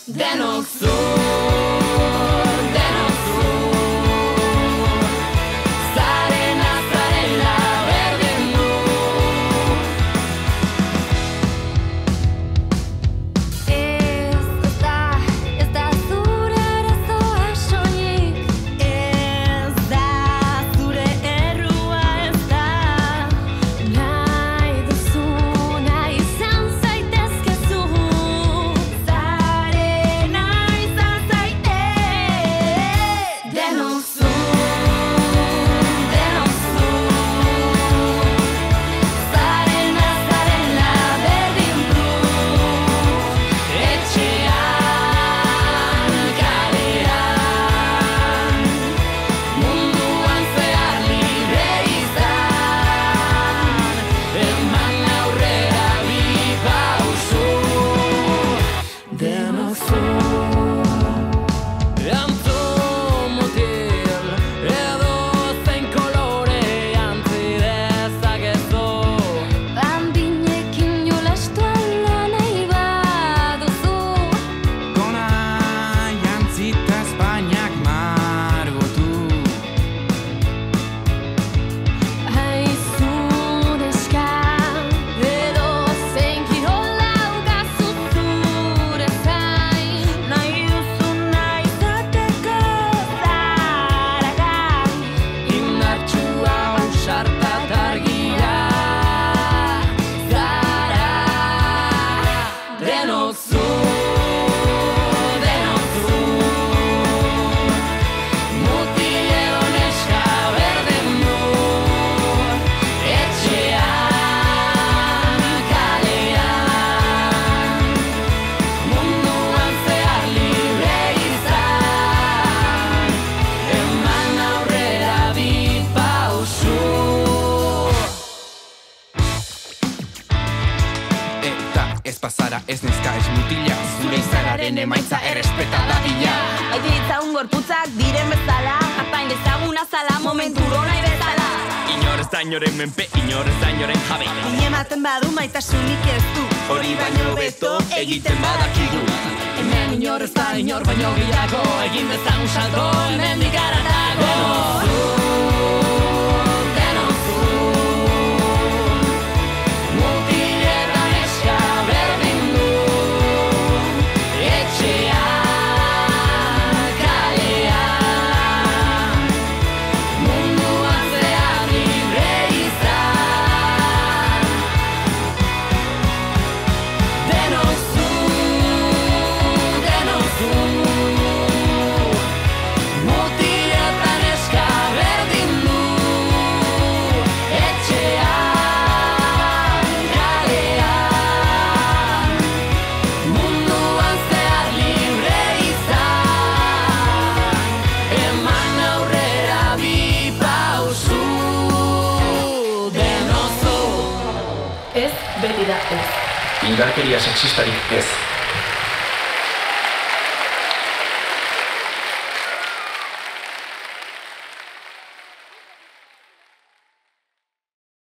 Denok zur, denok zur, zarena berdin du. Ez da zure arazoa soilik, ez da zure errua, ez da nahi duzuna izan zaitezkezu. Zarena izan zaite. Denok zur, zarena berdin du. Etxean, kalean, munduan zehar libre izan. Eman aurrera bi pausu. Denok zur. Antzun mutil, edo zein kolore jantzi dezakezu. Bandinekin jolastu ala nahi baduzu. Gona jantzita Espainiak margotu. Aizu neska, edo zein kirola ugazu zure zain. Nahi duzuna izateko zaragai. Indartsua ausarta eta argia zara. Denok zur, mutil edo neska berdin du. Etxean, kalean, munduan zehar libre izan. Eman aurrera bi pausu. Eta ez bazara ez neska ez mutila, zure izararen emaitza errespeta dadila. Aititzaun gorputzak diren bezala, apain dezaguna zala momenturo nahi bezala. Inor ez da inoren menpe, inor ez da inoren jabe. Ematen badu maitasunik ez du. Hori baino beto egiten badakigu. Hemen inor ez da inor baino gehiago, egin dezagun salto hemendik haratago. Denok zur, mutil eta neska berdin du. Etxean, kalean, munduan zehar libre izan. Denok zur, mutil eta neska berdin du. Etxean, kalean, munduan zehar libre izan. Eman aurrera bi pausu. Denok zur. Ez, beti da ez. Indarkeria sexistarik ez.